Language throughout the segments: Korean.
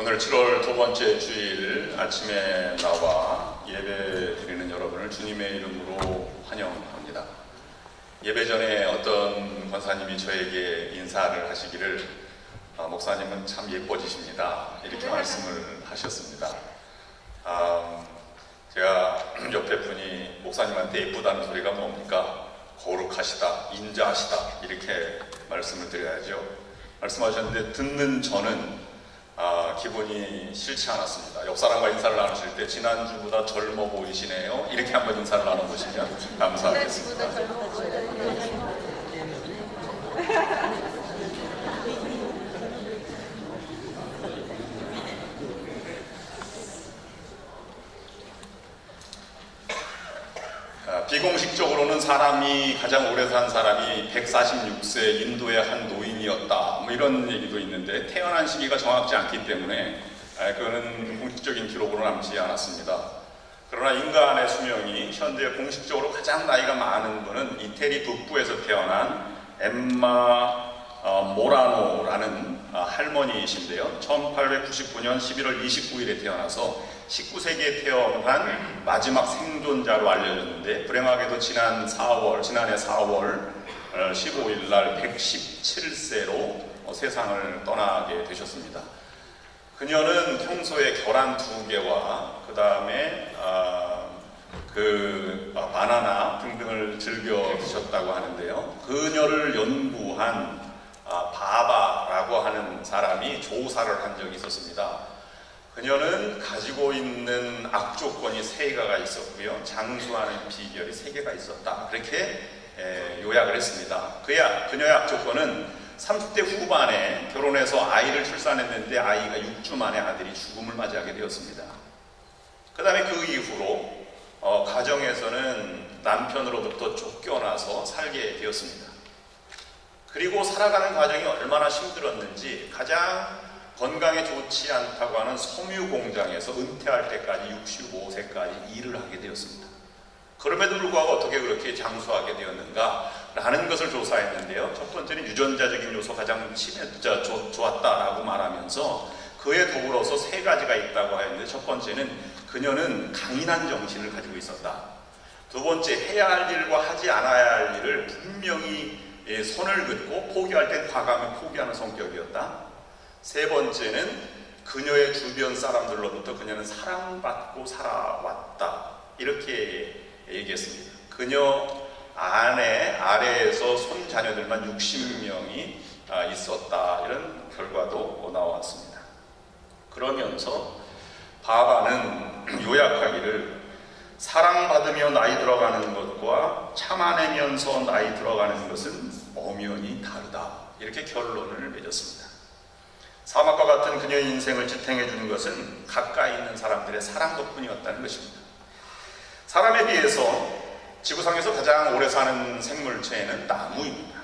오늘 7월 두 번째 주일 아침에 나와 예배 드리는 여러분을 주님의 이름으로 환영합니다. 예배 전에 어떤 권사님이 저에게 인사를 하시기를 목사님은 참 예뻐지십니다. 이렇게 말씀을 하셨습니다. 제가 옆에 분이 목사님한테 예쁘다는 소리가 뭡니까? 거룩하시다, 인자하시다 이렇게 말씀을 드려야죠. 말씀하셨는데 듣는 저는 기분이 싫지 않았습니다. 옆 사람과 인사를 나누실 때 지난주보다 젊어 보이시네요. 이렇게 한번 인사를 나눠보시면 감사하겠습니다. 비공식적으로는 사람이 가장 오래 산 사람이 146세 인도의 한 노인이었다. 뭐 이런 얘기도 있는데 태어난 시기가 정확치 않기 때문에 그거는 공식적인 기록으로 남지 않았습니다. 그러나 인간의 수명이 현재 공식적으로 가장 나이가 많은 분은 이태리 북부에서 태어난 엠마 모라노라는 할머니이신데요. 1899년 11월 29일에 태어나서 19세기에 태어난 마지막 생존자로 알려졌는데 불행하게도 지난해 4월 15일 날 117세로 세상을 떠나게 되셨습니다. 그녀는 평소에 계란 2개와 그 다음에 바나나 등등을 즐겨 드셨다고 하는데요. 그녀를 연구한 바바라고 하는 사람이 조사를 한 적이 있었습니다. 그녀는 가지고 있는 악조건이 3개가 있었고요. 장수하는 비결이 3개가 있었다. 그렇게 요약을 했습니다. 그녀의 악조건은 30대 후반에 결혼해서 아이를 출산했는데 아이가 6주 만에 아들이 죽음을 맞이하게 되었습니다. 그 다음에 그 이후로 가정에서는 남편으로부터 쫓겨나서 살게 되었습니다. 그리고 살아가는 과정이 얼마나 힘들었는지 가장 건강에 좋지 않다고 하는 섬유 공장에서 은퇴할 때까지 65세까지 일을 하게 되었습니다. 그럼에도 불구하고 어떻게 그렇게 장수하게 되었는가 라는 것을 조사했는데요. 첫 번째는 유전자적인 요소 가장 좋았다라고 말하면서 그에 더불어서 3가지가 있다고 하였는데 첫 번째는 그녀는 강인한 정신을 가지고 있었다. 두 번째, 해야 할 일과 하지 않아야 할 일을 분명히 손을 긋고 포기할 땐 과감히 포기하는 성격이었다. 세 번째는 그녀의 주변 사람들로부터 그녀는 사랑받고 살아왔다. 이렇게 얘기했습니다. 그녀 아래에서 손자녀들만 60명이 있었다. 이런 결과도 나왔습니다. 그러면서 바바는 요약하기를 사랑받으며 나이 들어가는 것과 참아내면서 나이 들어가는 것은 엄연히 다르다. 이렇게 결론을 맺었습니다. 사막과 같은 그녀의 인생을 지탱해 주는 것은 가까이 있는 사람들의 사랑 덕분이었다는 것입니다. 사람에 비해서 지구상에서 가장 오래 사는 생물체는 나무입니다.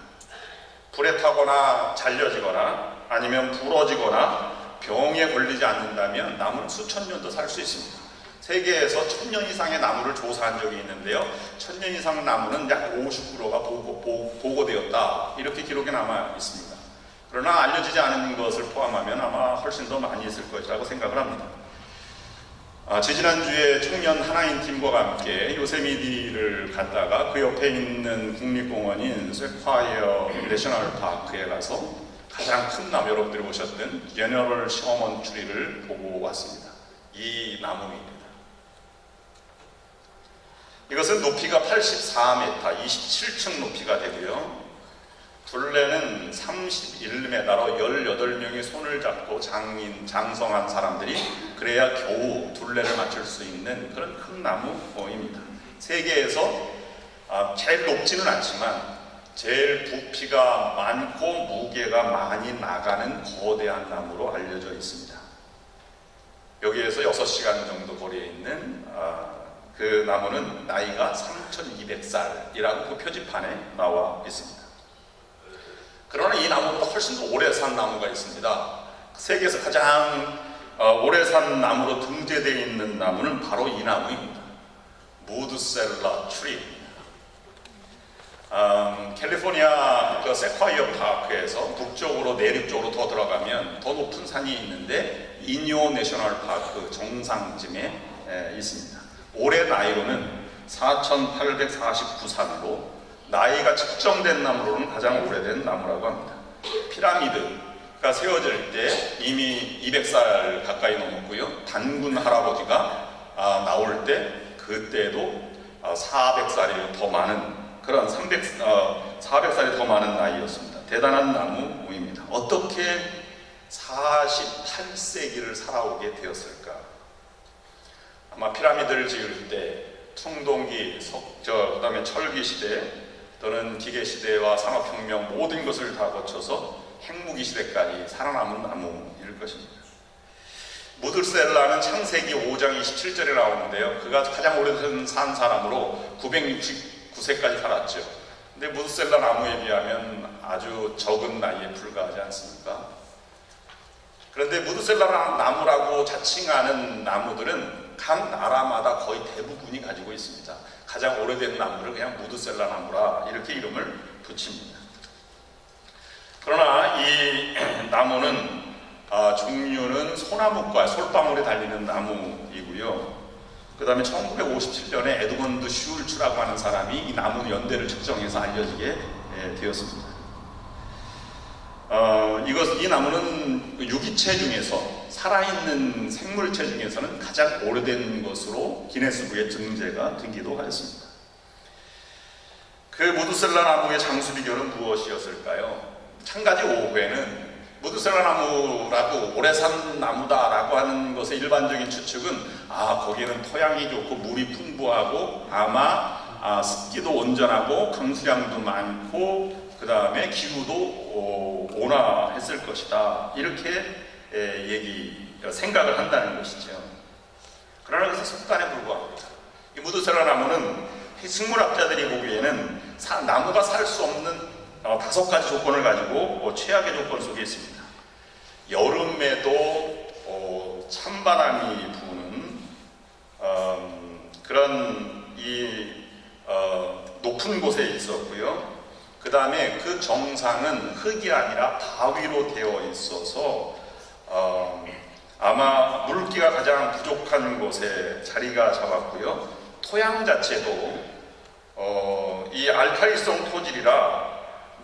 불에 타거나 잘려지거나 아니면 부러지거나 병에 걸리지 않는다면 나무는 수천 년도 살 수 있습니다. 세계에서 1000년 이상의 나무를 조사한 적이 있는데요. 1000년 이상 나무는 약 50%가 보고되었다. 이렇게 기록이 남아 있습니다. 그러나 알려지지 않은 것을 포함하면 아마 훨씬 더 많이 있을 것이라고 생각을 합니다. 지지난주에 청년 하나인 팀과 함께 요세미티를 갔다가 그 옆에 있는 국립공원인 세콰이어 내셔널 파크에 가서 가장 큰 나무, 여러분들이 보셨던 제너럴 셔먼 트리를 보고 왔습니다. 이 나무입니다. 이것은 높이가 84m, 27층 높이가 되고요. 둘레는 31m로 18명이 손을 잡고 장성한 사람들이 그래야 겨우 둘레를 맞출 수 있는 그런 큰 나무입니다. 세계에서 제일 높지는 않지만 제일 부피가 많고 무게가 많이 나가는 거대한 나무로 알려져 있습니다. 여기에서 6시간 정도 거리에 있는 그 나무는 나이가 3200살이라고 그 표지판에 나와 있습니다. 그러나 이 나무보다 훨씬 더 오래 산 나무가 있습니다. 세계에서 가장 오래 산 나무로 등재되어 있는 나무는 바로 이 나무입니다. 무드셀라 트리입니다. 캘리포니아 그 세콰이어 파크에서 북쪽으로 내륙 쪽으로 더 들어가면 더 높은 산이 있는데 인요 내셔널 파크 정상쯤에 있습니다. 올해 나이로는 4,849산으로 나이가 측정된 나무로는 가장 오래된 나무라고 합니다. 피라미드가 세워질 때 이미 200살 가까이 넘었고요. 단군 할아버지가 나올 때 그때도 400살이 더 많은 그런 400살이 더 많은 나이였습니다. 대단한 나무입니다. 어떻게 48세기를 살아오게 되었을까? 아마 피라미드를 지을 때 청동기, 그다음에 철기 시대 또는 기계 시대와 산업혁명 모든 것을 다 거쳐서 핵무기 시대까지 살아남은 나무일 것입니다. 무드셀라는 창세기 5장 27절에 나오는데요. 그가 가장 오래된 산 사람으로 969세까지 살았죠. 근데 무드셀라 나무에 비하면 아주 적은 나이에 불과하지 않습니까? 그런데 무드셀라 나무라고 자칭하는 나무들은 각 나라마다 거의 대부분이 가지고 있습니다. 가장 오래된 나무를 그냥 무드셀라 나무라 이렇게 이름을 붙입니다. 그러나 이 나무는 종류는 소나무과 솔방울이 달리는 나무이고요. 그 다음에 1957년에 에드먼드 슐츠라고 하는 사람이 이 나무 연대를 측정해서 알려지게 되었습니다. 이 나무는 유기체 중에서 살아있는 생물체 중에서는 가장 오래된 것으로 기네스북에 등재가 되기도 하였습니다. 그 무드셀라 나무의 장수 비결은 무엇이었을까요? 창가지 5회는 무드셀라 나무라고 오래 산 나무다라고 하는 것의 일반적인 추측은 거기에는 토양이 좋고 물이 풍부하고 아마 습기도 온전하고 강수량도 많고 그 다음에 기후도 온화했을 것이다 이렇게 생각을 한다는 것이죠. 그러나 그것은 속단에 불과합니다. 이 무드셀라 나무는 식물학자들이 보기에는 나무가 살 수 없는 5가지 조건을 가지고 최악의 조건 속에 있습니다. 여름에도 찬바람이 부는 그런 높은 곳에 있었고요. 그 다음에 그 정상은 흙이 아니라 바위로 되어 있어서 아마 물기가 가장 부족한 곳에 자리가 잡았고요. 토양 자체도 이 알칼리성 토질이라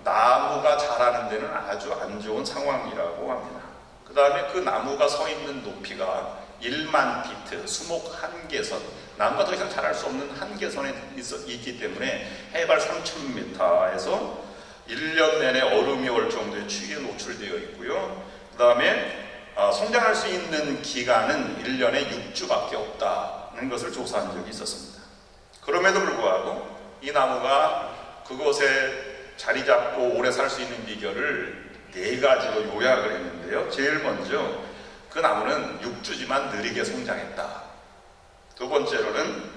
나무가 자라는 데는 아주 안 좋은 상황이라고 합니다. 그 다음에 그 나무가 서 있는 높이가 1만 피트, 수목 한계선, 나무가 더 이상 자랄 수 없는 한계선에 있기 때문에 해발 3,000m에서 1년 내내 얼음이 올 정도의 추위에 노출되어 있고요. 그 다음에 성장할 수 있는 기간은 1년에 6주밖에 없다는 것을 조사한 적이 있었습니다. 그럼에도 불구하고 이 나무가 그곳에 자리 잡고 오래 살 수 있는 비결을 4가지로 요약을 했는데요. 제일 먼저 그 나무는 6주지만 느리게 성장했다. 두 번째로는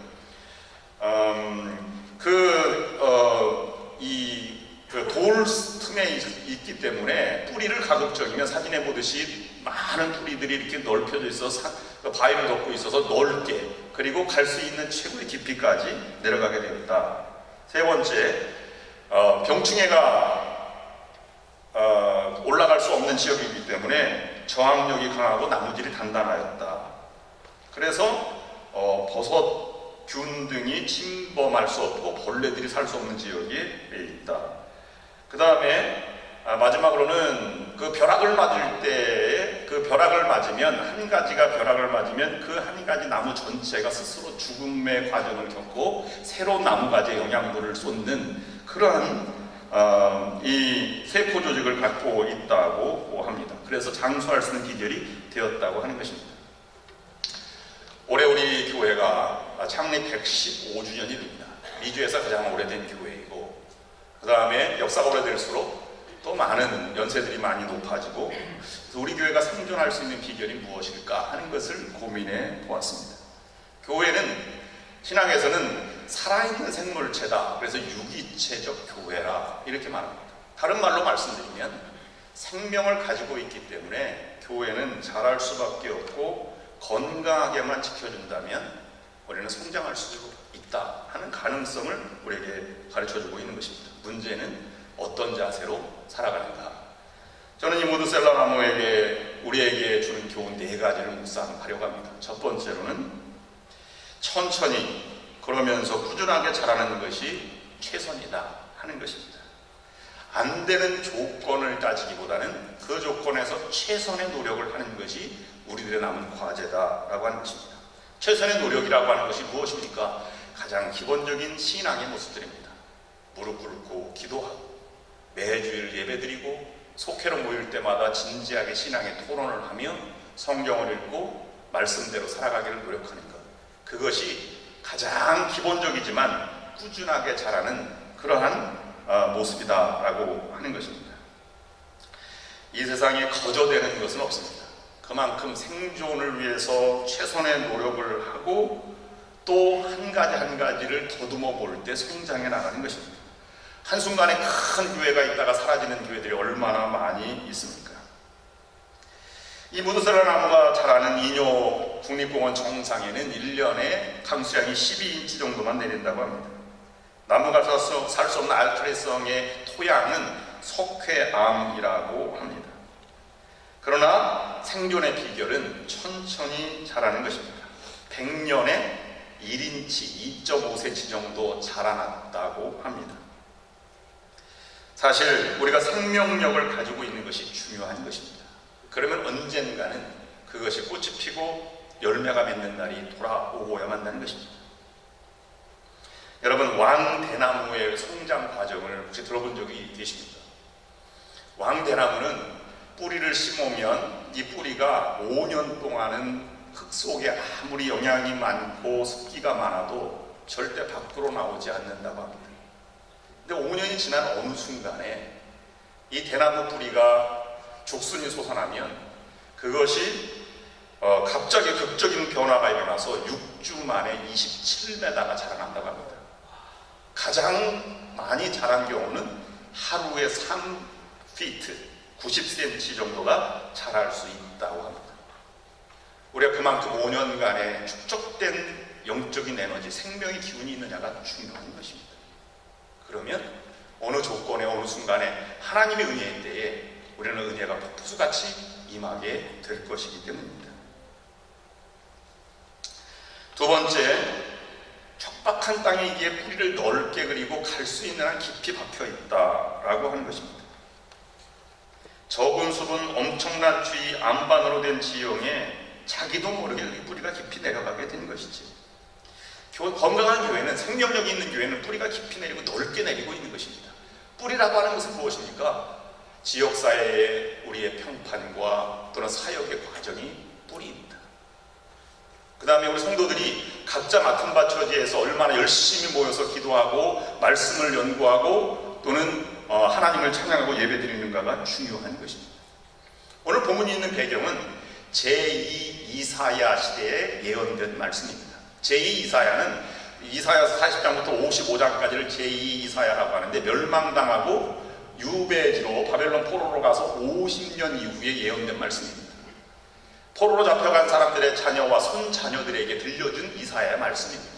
돌 틈에 있기 때문에 뿌리를 가급적이면 사진에 보듯이 많은 뿌리들이 이렇게 넓혀져 있어서 바위를 덮고 있어서 넓게 그리고 갈 수 있는 최고의 깊이까지 내려가게 되었다. 세 번째, 병충해가 올라갈 수 없는 지역이기 때문에 저항력이 강하고 나무질이 단단하였다. 그래서 버섯, 균 등이 침범할 수 없고 벌레들이 살 수 없는 지역에 있다. 그 다음에 마지막으로는 그 벼락을 맞을 때 그 벼락을 맞으면 한 가지가 벼락을 맞으면 그 한 가지 나무 전체가 스스로 죽음의 과정을 겪고 새로운 나무가지의 영양분을 쏟는 그러한 이 세포 조직을 갖고 있다고 합니다. 그래서 장수할 수 있는 비결이 되었다고 하는 것입니다. 올해 우리 교회가 창립 115주년이 됩니다. 미주에서 가장 오래된 교회이고 그 다음에 역사가 오래될수록 또 많은 연세들이 많이 높아지고 그래서 우리 교회가 생존할 수 있는 비결이 무엇일까 하는 것을 고민해 보았습니다. 교회는 신학에서는 살아있는 생물체다. 그래서 유기체적 교회라 이렇게 말합니다. 다른 말로 말씀드리면 생명을 가지고 있기 때문에 교회는 자랄 수밖에 없고 건강하게만 지켜준다면 우리는 성장할 수 있다 하는 가능성을 우리에게 가르쳐주고 있는 것입니다. 문제는 어떤 자세로 살아가는가. 저는 이 무드셀러 나무에게 우리에게 주는 교훈 4가지를 묵상하려고 합니다. 첫 번째로는 천천히 그러면서 꾸준하게 자라는 것이 최선이다 하는 것입니다. 안 되는 조건을 따지기보다는 그 조건에서 최선의 노력을 하는 것이 우리들의 남은 과제다라고 하는 것입니다. 최선의 노력이라고 하는 것이 무엇입니까? 가장 기본적인 신앙의 모습들입니다. 무릎 꿇고 기도하고 매주일 예배드리고 속회로 모일 때마다 진지하게 신앙의 토론을 하며 성경을 읽고 말씀대로 살아가기를 노력하는 것, 그것이 가장 기본적이지만 꾸준하게 자라는 그러한 모습이다라고 하는 것입니다. 이 세상에 거저되는 것은 없습니다. 그만큼 생존을 위해서 최선의 노력을 하고 또 한 가지 한 가지를 더듬어 볼 때 성장해 나가는 것입니다. 한순간에 큰 교회가 있다가 사라지는 교회들이 얼마나 많이 있습니까? 이 무드셀러 나무가 자라는 인효 국립공원 정상에는 1년에 강수량이 12인치 정도만 내린다고 합니다. 나무가 살 수 없는 알칼리성의 토양은 석회암이라고 합니다. 그러나 생존의 비결은 천천히 자라는 것입니다. 100년에 1인치 2.5cm 정도 자라났다고 합니다. 사실 우리가 생명력을 가지고 있는 것이 중요한 것입니다. 그러면 언젠가는 그것이 꽃이 피고 열매가 맺는 날이 돌아오고야 만다는 것입니다. 여러분, 왕대나무의 성장 과정을 혹시 들어본 적이 계십니까? 왕대나무는 뿌리를 심으면 이 뿌리가 5년 동안은 흙 속에 아무리 영양이 많고 습기가 많아도 절대 밖으로 나오지 않는다고 합니다. 근데 5년이 지난 어느 순간에 이 대나무 뿌리가 죽순이 솟아나면 그것이 갑자기 극적인 변화가 일어나서 6주 만에 27m가 자라난다고 합니다. 가장 많이 자란 경우는 하루에 3피트, 90cm 정도가 자랄 수 있다고 합니다. 우리가 그만큼 5년간의 축적된 영적인 에너지, 생명의 기운이 있느냐가 중요한 것입니다. 그러면 어느 조건에 어느 순간에 하나님의 은혜의 때에 우리는 은혜가 폭포수같이 임하게 될 것이기 때문입니다. 두 번째, 척박한 땅에 이게 뿌리를 넓게 그리고 갈 수 있는 한 깊이 박혀 있다라고 하는 것입니다. 적은 숲은 엄청난 추위 안반으로 된 지형에 자기도 모르게 뿌리가 깊이 내려가게 된 것이지. 건강한 교회는, 생명력이 있는 교회는 뿌리가 깊이 내리고 넓게 내리고 있는 것입니다. 뿌리라고 하는 것은 무엇입니까? 지역사회의 우리의 평판과 또는 사역의 과정이 뿌리입니다. 그 다음에 우리 성도들이 각자 맡은 바 처지에서 얼마나 열심히 모여서 기도하고 말씀을 연구하고 또는 하나님을 찬양하고 예배드리는가가 중요한 것입니다. 오늘 본문이 있는 배경은 제2 이사야 시대에 예언된 말씀입니다. 제2 이사야는 이사야서 40장부터 55장까지를 제2 이사야라고 하는데, 멸망당하고 유배지로 바벨론 포로로 가서 50년 이후에 예언된 말씀입니다. 포로로 잡혀간 사람들의 자녀와 손자녀들에게 들려준 이사야의 말씀입니다.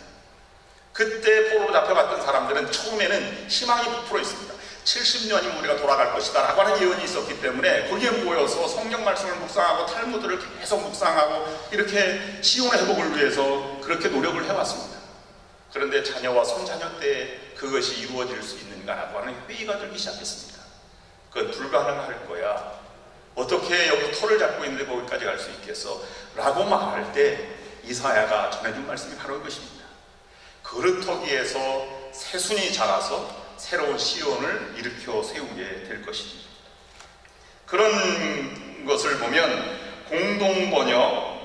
그때 포로로 잡혀갔던 사람들은 처음에는 희망이 부풀어 있습니다. 70년이면 우리가 돌아갈 것이다 라고 하는 예언이 있었기 때문에 거기에 모여서 성경 말씀을 묵상하고 탈무드를 계속 묵상하고 이렇게 시온의 회복을 위해서 그렇게 노력을 해왔습니다. 그런데 자녀와 손자녀 때 그것이 이루어질 수 있는가라고 하는 회의가 들기 시작했습니다. 그건 불가능할 거야. 어떻게 여기 터를 잡고 있는데 거기까지 갈 수 있겠어? 라고 말할 때 이사야가 전해준 말씀이 바로 이것입니다. 그루터기에서 새순이 자라서 새로운 시온을 일으켜 세우게 될 것이지. 그런 것을 보면 공동번역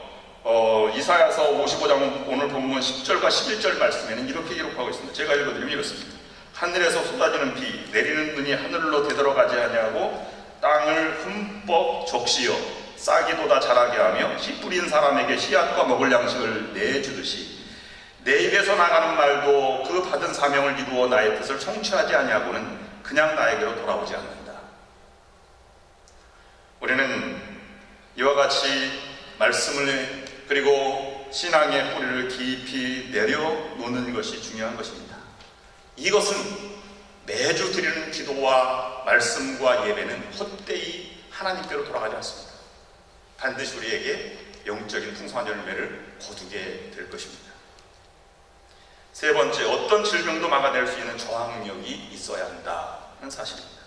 이사야서 55장 오늘 본문 10절과 11절 말씀에는 이렇게 기록하고 있습니다. 제가 읽어드리면 이렇습니다. 하늘에서 쏟아지는 비, 내리는 눈이 하늘로 되돌아가지 아니하고 땅을 흠뻑 적시어 싹이 돋아 자라게 하며 씨 뿌린 사람에게 씨앗과 먹을 양식을 내주듯이 내 입에서 나가는 말도 그 받은 사명을 이루어 나의 뜻을 성취하지 아니하고는 그냥 나에게로 돌아오지 않는다. 우리는 이와 같이 말씀을 그리고 신앙의 뿌리를 깊이 내려놓는 것이 중요한 것입니다. 이것은 매주 드리는 기도와 말씀과 예배는 헛되이 하나님께로 돌아가지 않습니다. 반드시 우리에게 영적인 풍성한 열매를 거두게 될 것입니다. 세 번째, 어떤 질병도 막아낼 수 있는 저항력이 있어야 한다는 사실입니다.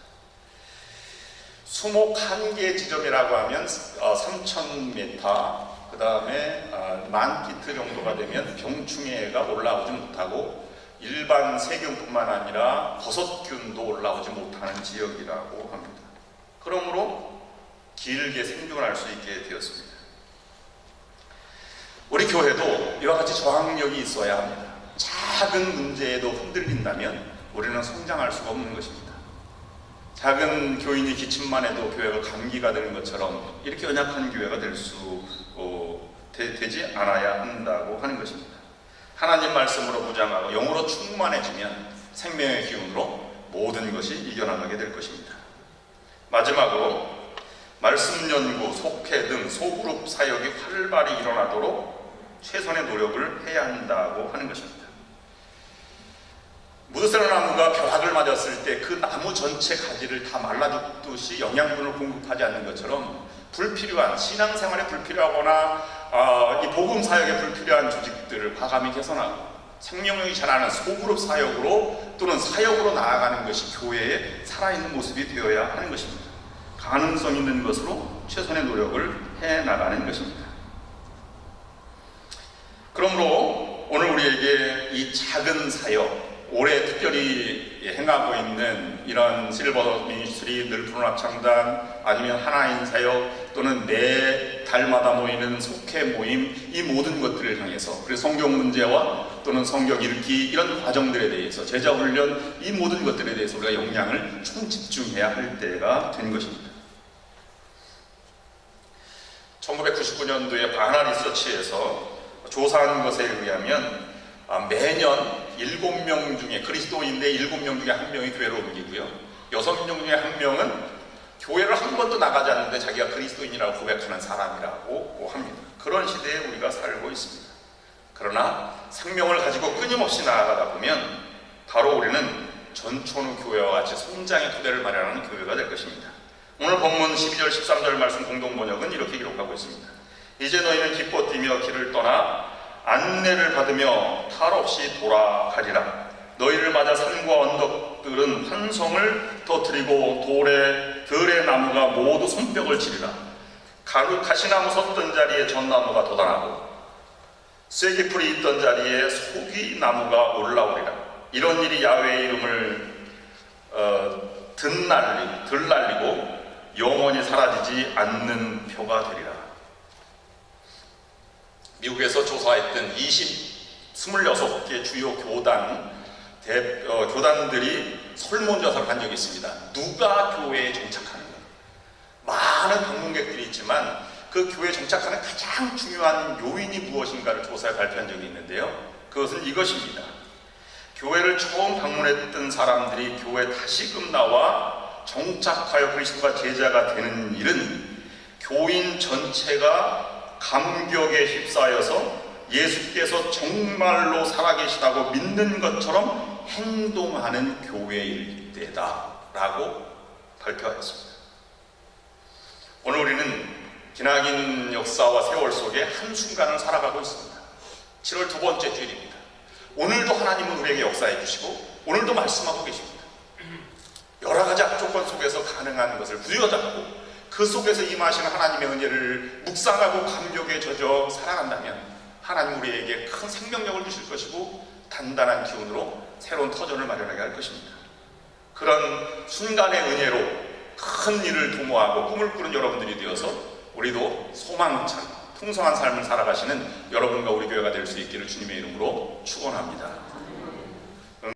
수목 한계 지점이라고 하면 3,000m, 그 다음에 10,000피트 정도가 되면 병충해가 올라오지 못하고 일반 세균뿐만 아니라 버섯균도 올라오지 못하는 지역이라고 합니다. 그러므로 길게 생존할 수 있게 되었습니다. 우리 교회도 이와 같이 저항력이 있어야 합니다. 작은 문제에도 흔들린다면 우리는 성장할 수가 없는 것입니다. 작은 교인이 기침만 해도 교회가 감기가 되는 것처럼 이렇게 연약한 교회가 되지 않아야 한다고 하는 것입니다. 하나님 말씀으로 무장하고 영으로 충만해지면 생명의 기운으로 모든 것이 이겨나가게 될 것입니다. 마지막으로 말씀 연구, 속회 등 소그룹 사역이 활발히 일어나도록 최선의 노력을 해야 한다고 하는 것입니다. 무드새로 나무가 벼락을 맞았을 때 그 나무 전체 가지를 다 말라 죽듯이 영양분을 공급하지 않는 것처럼 불필요한 신앙생활에 불필요하거나 이 복음 사역에 불필요한 조직들을 과감히 개선하고 생명력이 자라는 소그룹 사역으로 또는 사역으로 나아가는 것이 교회의 살아있는 모습이 되어야 하는 것입니다. 가능성 있는 것으로 최선의 노력을 해나가는 것입니다. 그러므로 오늘 우리에게 이 작은 사역, 올해 특별히 행하고 있는 이런 실버 미니스트리, 늘푸른 합창단, 아니면 하나인 사역, 또는 매 달마다 모이는 속회 모임, 이 모든 것들을 향해서, 그리고 성경 문제와 또는 성경 읽기 이런 과정들에 대해서, 제자 훈련, 이 모든 것들에 대해서 우리가 역량을 총 집중해야 할 때가 된 것입니다. 1999년도에 바나 리서치에서 조사한 것에 의하면 매년 7명 중에, 그리스도인대 7명 중에 1명이 교회로 옮기고요, 6명 중에 1명은 교회를 한 번도 나가지 않는데 자기가 그리스도인이라고 고백하는 사람이라고 합니다. 그런 시대에 우리가 살고 있습니다. 그러나 생명을 가지고 끊임없이 나아가다 보면 바로 우리는 전천후 교회와 같이 성장의 토대를 마련하는 교회가 될 것입니다. 오늘 본문 12절 13절 말씀 공동번역은 이렇게 기록하고 있습니다. 이제 너희는 기뻐 뛰며 길을 떠나 안내를 받으며 탈 없이 돌아가리라. 너희를 맞아 산과 언덕들은 환성을 터뜨리고 들의 나무가 모두 손뼉을 치리라. 가시나무 섰던 자리에 전나무가 돋아나고 쇠기풀이 있던 자리에 소기나무가 올라오리라. 이런 일이 야훼의 이름을 들날리고 영원히 사라지지 않는 표가 되리라. 미국에서 조사했던 26개 주요 교단들이 설문조사를 한 적이 있습니다. 누가 교회에 정착하는가? 많은 방문객들이 있지만 그 교회에 정착하는 가장 중요한 요인이 무엇인가를 조사해 발표한 적이 있는데요. 그것은 이것입니다. 교회를 처음 방문했던 사람들이 교회에 다시금 나와 정착하여 그리스도가 제자가 되는 일은 교인 전체가 감격에 휩싸여서 예수께서 정말로 살아계시다고 믿는 것처럼 행동하는 교회일 때다라고 발표하였습니다. 오늘 우리는 기나긴 역사와 세월 속에 한순간을 살아가고 있습니다. 7월 두 번째 주일입니다. 오늘도 하나님은 우리에게 역사해 주시고 오늘도 말씀하고 계십니다. 여러 가지 악조건 속에서 가능한 것을 부여잡고 그 속에서 임하시는 하나님의 은혜를 묵상하고 감격에 젖어 살아간다면 하나님 우리에게 큰 생명력을 주실 것이고 단단한 기운으로 새로운 터전을 마련하게 할 것입니다. 그런 순간의 은혜로 큰 일을 도모하고 꿈을 꾸는 여러분들이 되어서 우리도 소망찬 풍성한 삶을 살아가시는 여러분과 우리 교회가 될 수 있기를 주님의 이름으로 축원합니다.